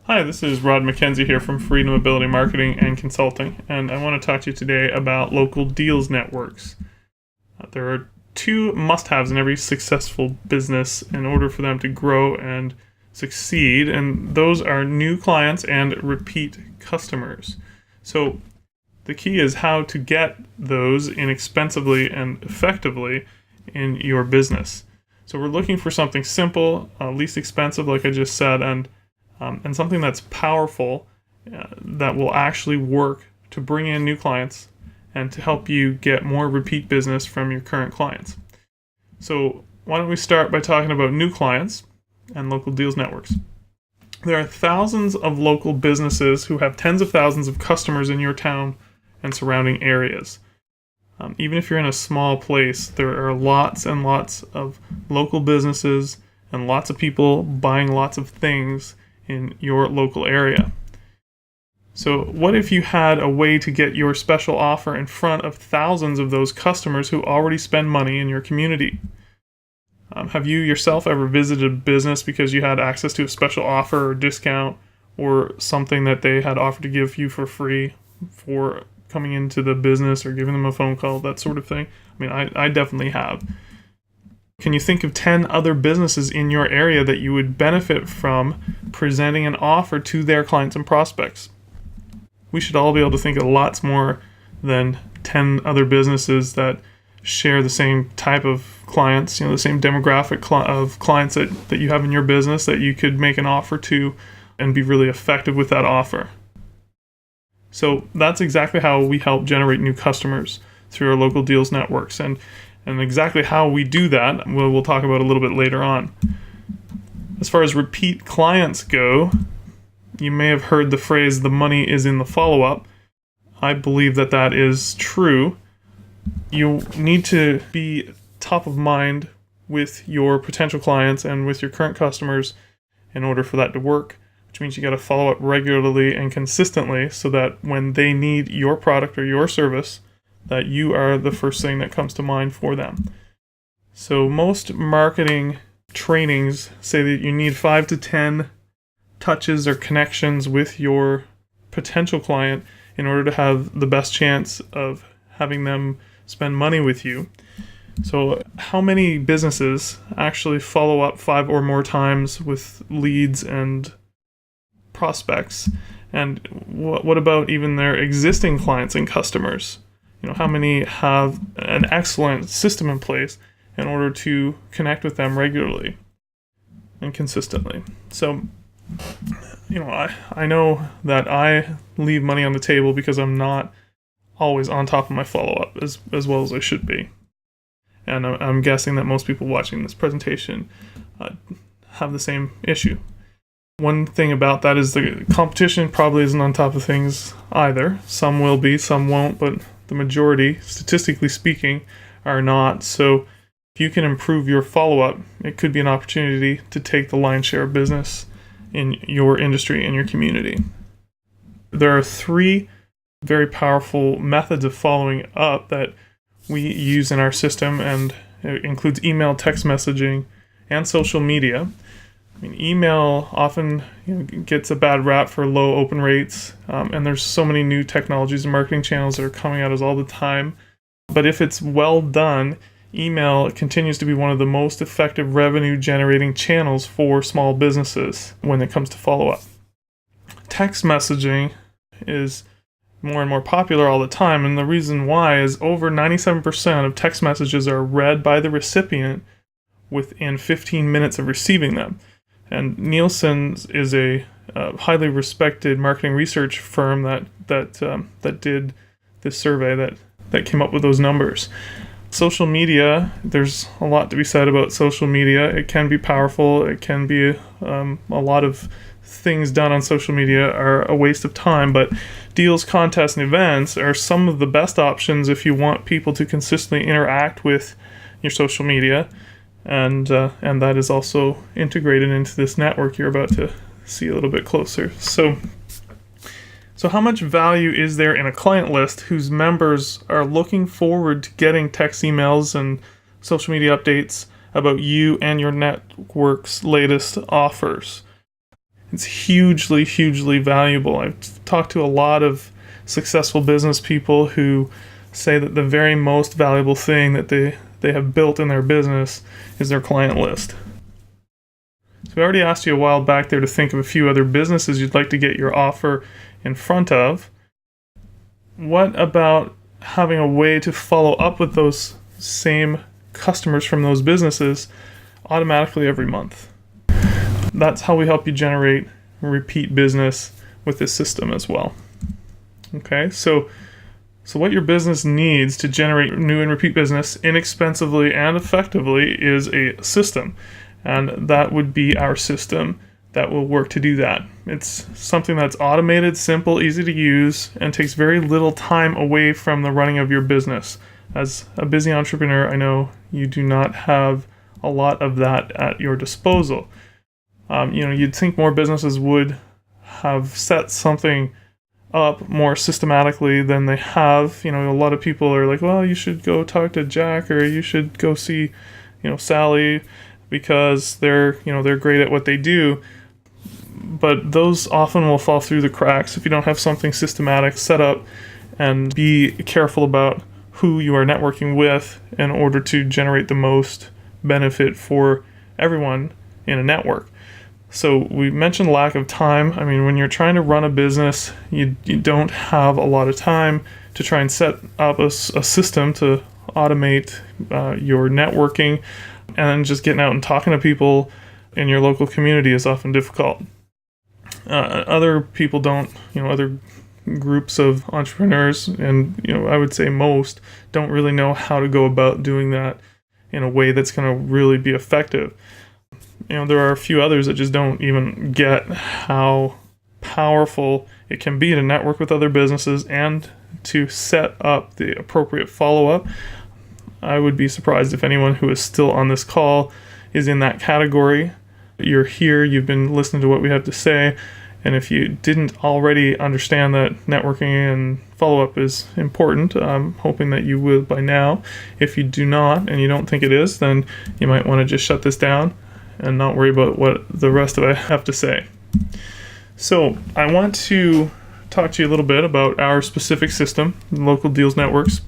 Hi, this is Rod McKenzie here from Freedom Ability Marketing and Consulting, and I want to talk to you today about local deals networks. There are two must-haves in every successful business in order for them to grow and succeed, and those are new clients and repeat customers. So the key is how to get those inexpensively and effectively in your business. So we're looking for something simple, least expensive, like I just said, and something that's powerful that will actually work to bring in new clients and to help you get more repeat business from your current clients. So why don't we start by talking about new clients and local deals networks. There are thousands of local businesses who have tens of thousands of customers in your town and surrounding areas. Even if you're in a small place, there are lots and lots of local businesses and lots of people buying lots of things in your local area. So what if you had a way to get your special offer in front of thousands of those customers who already spend money in your community? Have you yourself ever visited a business because you had access to a special offer or discount or something that they had offered to give you for free for coming into the business or giving them a phone call, that sort of thing? I mean, I definitely have. Can you think of 10 other businesses in your area that you would benefit from presenting an offer to their clients and prospects? We should all be able to think of lots more than 10 other businesses that share the same type of clients, the same demographic of clients that you have in your business that you could make an offer to and be really effective with that offer. So that's exactly how we help generate new customers through our local deals networks. And exactly how we do that, we'll talk about a little bit later on. As far as repeat clients go, you may have heard the phrase, the money is in the follow-up. I believe that is true. You need to be top of mind with your potential clients and with your current customers in order for that to work, which means you got to follow up regularly and consistently so that when they need your product or your service, that you are the first thing that comes to mind for them. So most marketing trainings say that you need 5 to 10 touches or connections with your potential client in order to have the best chance of having them spend money with you. So how many businesses actually follow up 5 or more times with leads and prospects? And what about even their existing clients and customers? How many have an excellent system in place in order to connect with them regularly and consistently? So, I know that I leave money on the table because I'm not always on top of my follow-up as well as I should be. And I'm guessing that most people watching this presentation have the same issue. One thing about that is the competition probably isn't on top of things either. Some will be, some won't, but the majority, statistically speaking, are not. So if you can improve your follow-up, it could be an opportunity to take the lion's share of business in your industry and your community. There are 3 very powerful methods of following up that we use in our system, and it includes email, text messaging, and social media. Email often gets a bad rap for low open rates, and there's so many new technologies and marketing channels that are coming at us all the time. But if it's well done, email continues to be one of the most effective revenue-generating channels for small businesses when it comes to follow-up. Text messaging is more and more popular all the time, and the reason why is over 97% of text messages are read by the recipient within 15 minutes of receiving them. And Nielsen is a highly respected marketing research firm that did this survey that came up with those numbers. Social media, there's a lot to be said about social media. It can be powerful. It can be a lot of things done on social media are a waste of time, but deals, contests, and events are some of the best options if you want people to consistently interact with your social media. And that is also integrated into this network you're about to see a little bit closer. So how much value is there in a client list whose members are looking forward to getting text emails and social media updates about you and your network's latest offers? It's hugely, hugely valuable. I've talked to a lot of successful business people who say that the very most valuable thing that they have built in their business is their client list. So we already asked you a while back there to think of a few other businesses you'd like to get your offer in front of. What about having a way to follow up with those same customers from those businesses automatically every month? That's how we help you generate repeat business with this system as well. Okay, so what your business needs to generate new and repeat business inexpensively and effectively is a system. And that would be our system that will work to do that. It's something that's automated, simple, easy to use, and takes very little time away from the running of your business. As a busy entrepreneur, I know you do not have a lot of that at your disposal. You'd think more businesses would have set something up more systematically than they have. A lot of people are like, well, you should go talk to Jack, or you should go see, Sally, because they're great at what they do. But those often will fall through the cracks if you don't have something systematic set up, and be careful about who you are networking with in order to generate the most benefit for everyone in a network. So we mentioned lack of time. I mean, when you're trying to run a business, you don't have a lot of time to try and set up a system to automate your networking, and just getting out and talking to people in your local community is often difficult. Other people don't, other groups of entrepreneurs, and I would say most, don't really know how to go about doing that in a way that's going to really be effective. There are a few others that just don't even get how powerful it can be to network with other businesses and to set up the appropriate follow-up. I would be surprised if anyone who is still on this call is in that category. You're here, you've been listening to what we have to say, and if you didn't already understand that networking and follow-up is important, I'm hoping that you will by now. If you do not, and you don't think it is, then you might want to just shut this down and not worry about what the rest of it have to say. So I want to talk to you a little bit about our specific system, Local Deals Networks.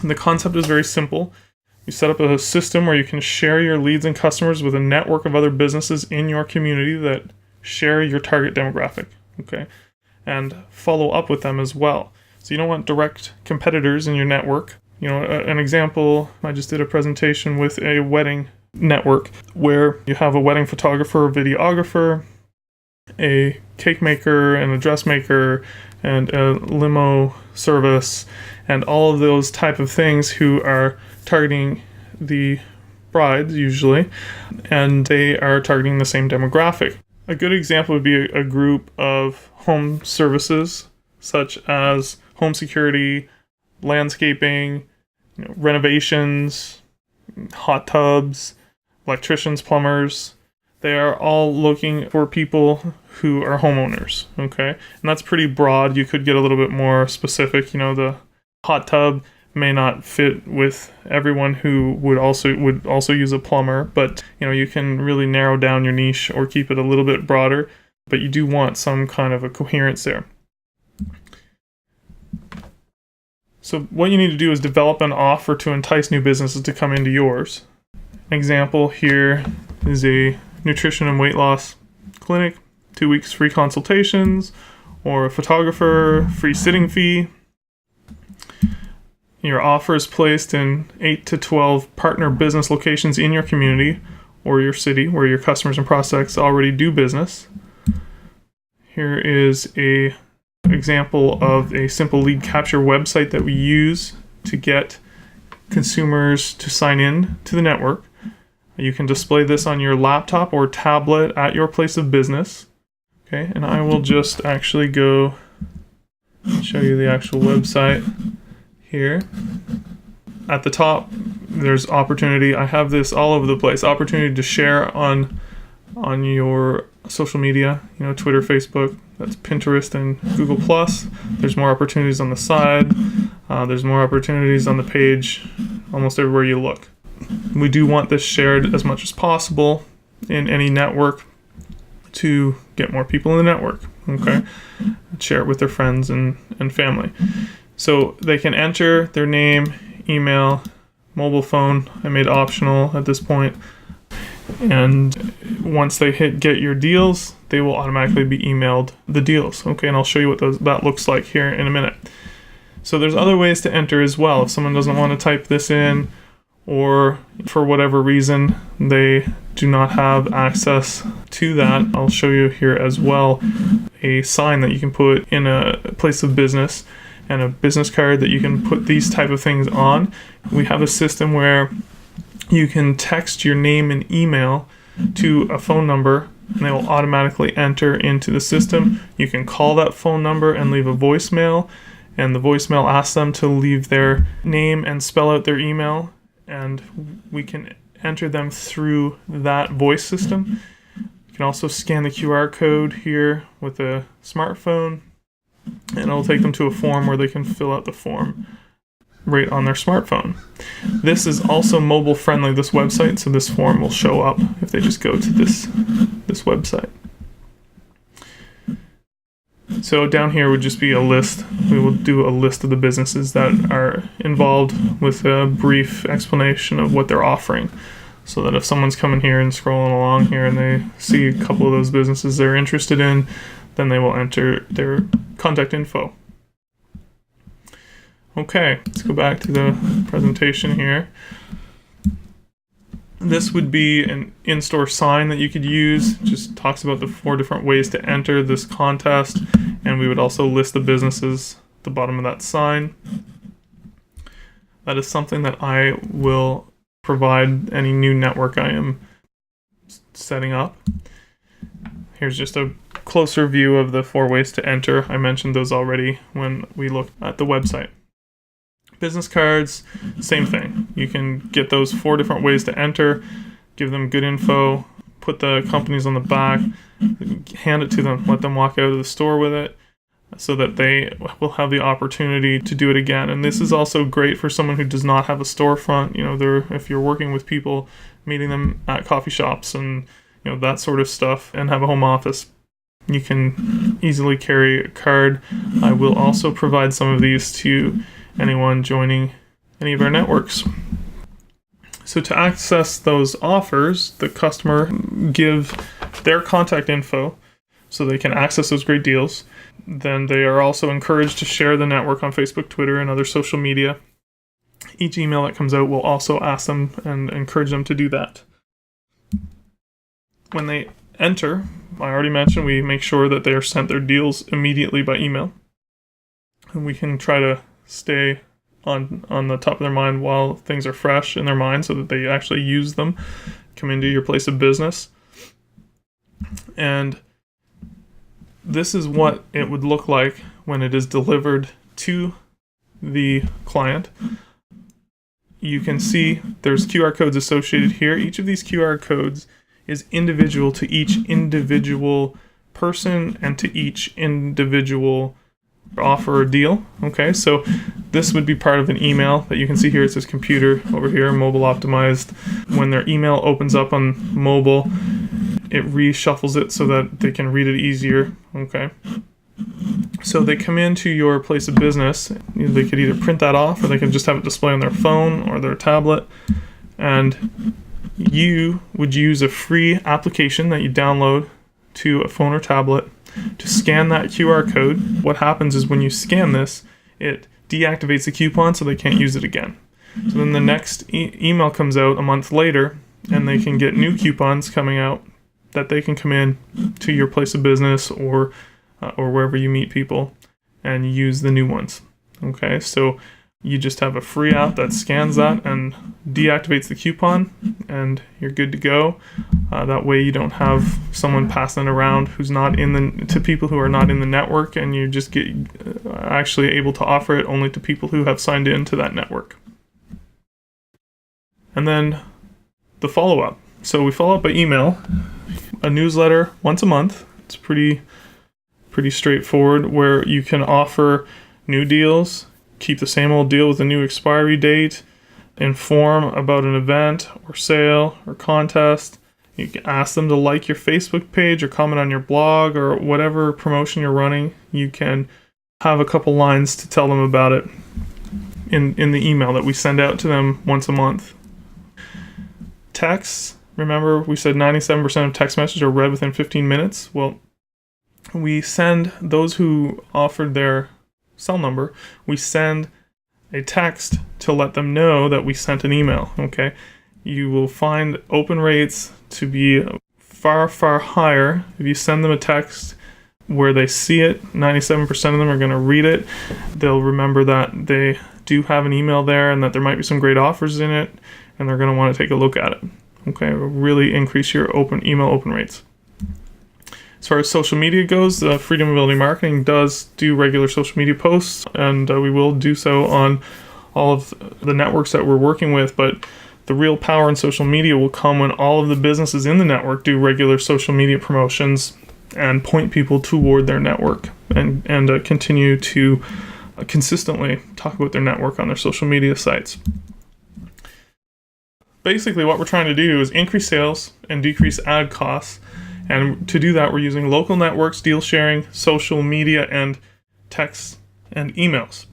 And the concept is very simple. You set up a system where you can share your leads and customers with a network of other businesses in your community that share your target demographic, okay? And follow up with them as well. So you don't want direct competitors in your network. An example, I just did a presentation with a wedding network where you have a wedding photographer, a videographer, a cake maker, and a dressmaker, and a limo service, and all of those type of things who are targeting the brides usually, and they are targeting the same demographic. A good example would be a group of home services such as home security, landscaping, renovations, hot tubs, electricians, plumbers. They are all looking for people who are homeowners, okay? And that's pretty broad. You could get a little bit more specific. The hot tub may not fit with everyone who would also use a plumber, but you can really narrow down your niche or keep it a little bit broader, but you do want some kind of a coherence there. So what you need to do is develop an offer to entice new businesses to come into yours. An example here is a nutrition and weight loss clinic, 2 weeks free consultations, or a photographer, free sitting fee. Your offer is placed in 8 to 12 partner business locations in your community or your city where your customers and prospects already do business. Here is an example of a simple lead capture website that we use to get consumers to sign in to the network. You can display this on your laptop or tablet at your place of business. Okay, and I will just actually go show you the actual website here. At the top, there's opportunity. I have this all over the place. Opportunity to share on your social media, Twitter, Facebook, that's Pinterest and Google+. There's more opportunities on the side. There's more opportunities on the page almost everywhere you look. We do want this shared as much as possible in any network. to get more people in the network, okay? Share it with their friends and family. So they can enter their name, email, mobile phone. I made optional at this point. And once they hit get your deals, they will automatically be emailed the deals, okay? And I'll show you what that looks like here in a minute. So there's other ways to enter as well. If someone doesn't want to type this in, or for whatever reason they do not have access to that, I'll show you here as well a sign that you can put in a place of business and a business card that you can put these type of things on. We have a system where you can text your name and email to a phone number and they will automatically enter into the system. You can call that phone number and leave a voicemail, and the voicemail asks them to leave their name and spell out their email, and we can enter them through that voice system. You can also scan the QR code here with a smartphone, and it'll take them to a form where they can fill out the form right on their smartphone. This is also mobile friendly, this website, so this form will show up if they just go to this website. So down here would just be a list. We will do a list of the businesses that are involved with a brief explanation of what they're offering, so that if someone's coming here and scrolling along here and they see a couple of those businesses they're interested in, then they will enter their contact info. Okay, let's go back to the presentation here. This would be an in-store sign that you could use. It just talks about the 4 different ways to enter this contest, and we would also list the businesses at the bottom of that sign. That is something that I will provide any new network I am setting up. Here's just a closer view of the 4 ways to enter. I mentioned those already when we looked at the website. Business cards, same thing. You can get those 4 different ways to enter, give them good info, put the companies on the back, hand it to them, let them walk out of the store with it, so that they will have the opportunity to do it again. And this is also great for someone who does not have a storefront. You know, if you're working with people, meeting them at coffee shops and that sort of stuff, and have a home office, you can easily carry a card. I will also provide some of these to anyone joining any of our networks. So to access those offers, the customer give their contact info so they can access those great deals. Then they are also encouraged to share the network on Facebook, Twitter, and other social media. Each email that comes out will also ask them and encourage them to do that. When they enter, I already mentioned we make sure that they are sent their deals immediately by email. And we can try to stay on the top of their mind while things are fresh in their mind so that they actually use them, come into your place of business. And this is what it would look like when it is delivered to the client. You can see there's QR codes associated here. Each of these QR codes is individual to each individual person and to each individual offer or deal. Okay, so this would be part of an email that you can see here. It says computer over here, mobile optimized. When their email opens up on mobile, it reshuffles it so that they can read it easier. Okay, so they come into your place of business. They could either print that off or they can just have it display on their phone or their tablet, and you would use a free application that you download to a phone or tablet to scan that QR code. What happens is when you scan this, it deactivates the coupon so they can't use it again. So then the next email comes out a month later, and they can get new coupons coming out that they can come in to your place of business or wherever you meet people and use the new ones. Okay, so you just have a free app that scans that and deactivates the coupon, and you're good to go. That way you don't have someone passing it around who's not to people who are not in the network, and you just get actually able to offer it only to people who have signed in to that network. And then the follow-up. So we follow up by email, a newsletter once a month. It's pretty straightforward, where you can offer new deals, keep the same old deal with a new expiry date, inform about an event or sale or contest, You can ask them to like your Facebook page or comment on your blog or whatever promotion you're running. You can have a couple lines to tell them about it in the email that we send out to them once a month. Texts, remember we said 97% of text messages are read within 15 minutes. Well, we send those who offered their cell number, we send a text to let them know that we sent an email, okay? You will find open rates to be far, far higher if you send them a text where they see it. 97% of them are going to read it. They'll remember that they do have an email there and that there might be some great offers in it, and they're going to want to take a look at it. Okay, it will really increase your email open rates. As far as social media goes, Freedom Mobility Marketing does do regular social media posts, and we will do so on all of the networks that we're working with, but the real power in social media will come when all of the businesses in the network do regular social media promotions and point people toward their network and continue to consistently talk about their network on their social media sites. Basically, what we're trying to do is increase sales and decrease ad costs. And to do that, we're using local networks, deal sharing, social media, and text and emails.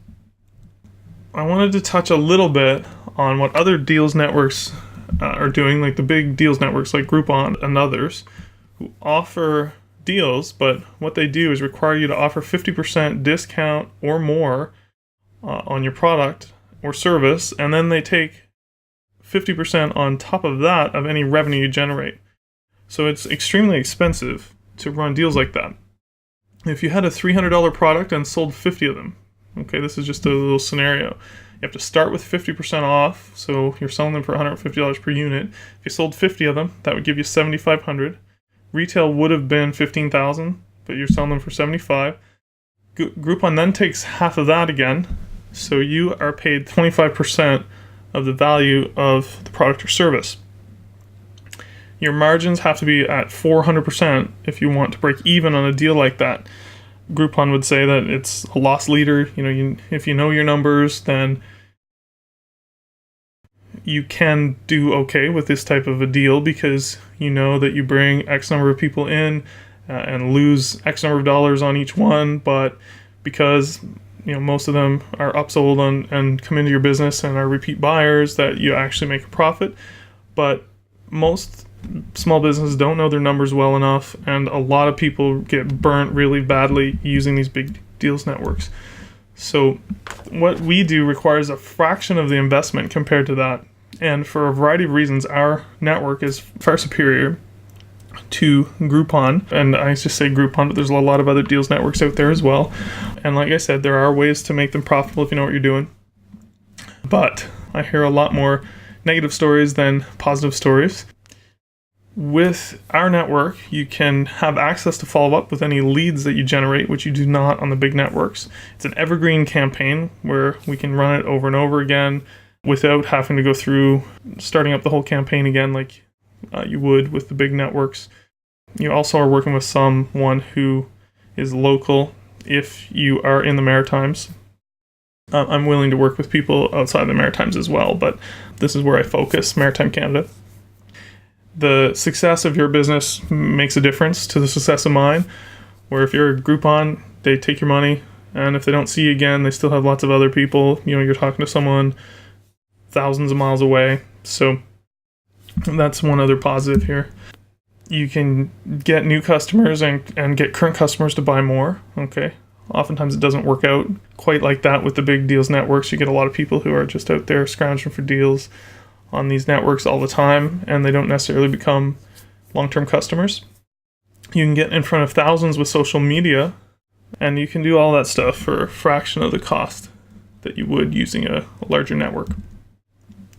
I wanted to touch a little bit on what other deals networks are doing, like the big deals networks like Groupon and others, who offer deals, but what they do is require you to offer 50% discount or more on your product or service, and then they take 50% on top of that of any revenue you generate. So it's extremely expensive to run deals like that. If you had a $300 product and sold 50 of them, okay, this is just a little scenario. You have to start with 50% off, so you're selling them for $150 per unit. If you sold 50 of them, that would give you $7,500. Retail would have been $15,000, but you're selling them for $75,000. Groupon then takes half of that again, so you are paid 25% of the value of the product or service. Your margins have to be at 400% if you want to break even on a deal like that. Groupon would say that it's a loss leader. If you know your numbers, then you can do okay with this type of a deal because you know that you bring X number of people in and lose X number of dollars on each one, but because most of them are upsold and come into your business and are repeat buyers, that you actually make a profit. But most small businesses don't know their numbers well enough, and a lot of people get burnt really badly using these big deals networks. So what we do requires a fraction of the investment compared to that, and for a variety of reasons our network is far superior to Groupon. And I just say Groupon, but there's a lot of other deals networks out there as well, and like I said, there are ways to make them profitable if you know what you're doing. But I hear a lot more negative stories than positive stories. With our network, you can have access to follow up with any leads that you generate, which you do not on the big networks. It's an evergreen campaign where we can run it over and over again without having to go through starting up the whole campaign again like you would with the big networks. You also are working with someone who is local if you are in the Maritimes. I'm willing to work with people outside the Maritimes as well, but this is where I focus, Maritime Canada. The success of your business makes a difference to the success of mine, where if you're a Groupon, they take your money, and if they don't see you again, they still have lots of other people. You're talking to someone thousands of miles away. So that's one other positive here. You can get new customers and get current customers to buy more, okay? Oftentimes it doesn't work out quite like that with the big deals networks. You get a lot of people who are just out there scrounging for deals on these networks all the time, and they don't necessarily become long-term customers. You can get in front of thousands with social media, and you can do all that stuff for a fraction of the cost that you would using a larger network.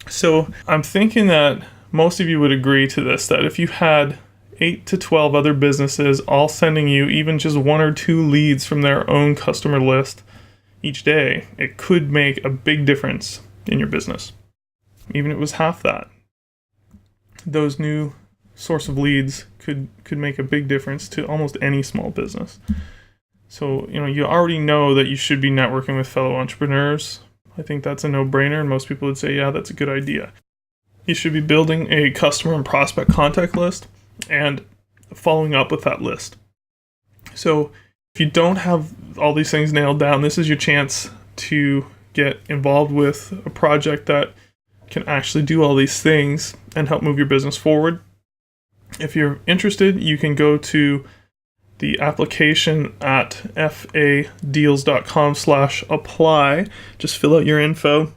So I'm thinking that most of you would agree to this, that if you had 8 to 12 other businesses all sending you even just 1 or 2 leads from their own customer list each day, it could make a big difference in your business. Even if it was half that, those new source of leads could make a big difference to almost any small business. So, you already know that you should be networking with fellow entrepreneurs. I think that's a no-brainer, and most people would say, yeah, that's a good idea. You should be building a customer and prospect contact list and following up with that list. So if you don't have all these things nailed down, this is your chance to get involved with a project that can actually do all these things and help move your business forward. If you're interested, you can go to the application at fadeals.com/apply. Just fill out your info.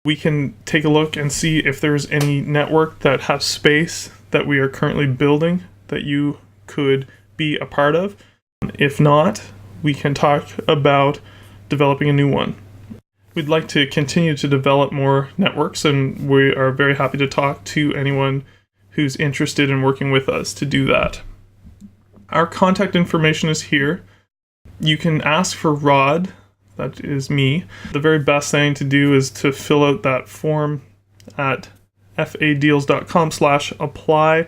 We can take a look and see if there's any network that has space that we are currently building that you could be a part of. If not, we can talk about developing a new one. We'd like to continue to develop more networks, and we are very happy to talk to anyone who's interested in working with us to do that. Our contact information is here. You can ask for Rod, that is me. The very best thing to do is to fill out that form at fadeals.com/apply,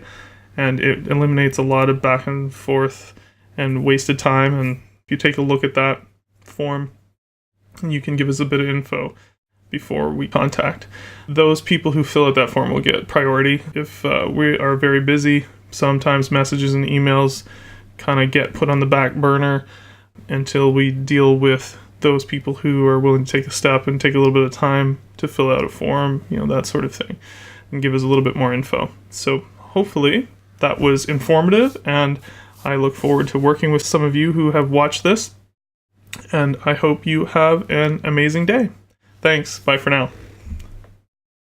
and it eliminates a lot of back and forth and wasted time. And if you take a look at that form, you can give us a bit of info before we contact. Those people who fill out that form will get priority. If we are very busy, sometimes messages and emails kind of get put on the back burner until we deal with those people who are willing to take a step and take a little bit of time to fill out a form, that sort of thing, and give us a little bit more info. So hopefully that was informative, and I look forward to working with some of you who have watched this, and I hope you have an amazing day. Thanks. Bye for now.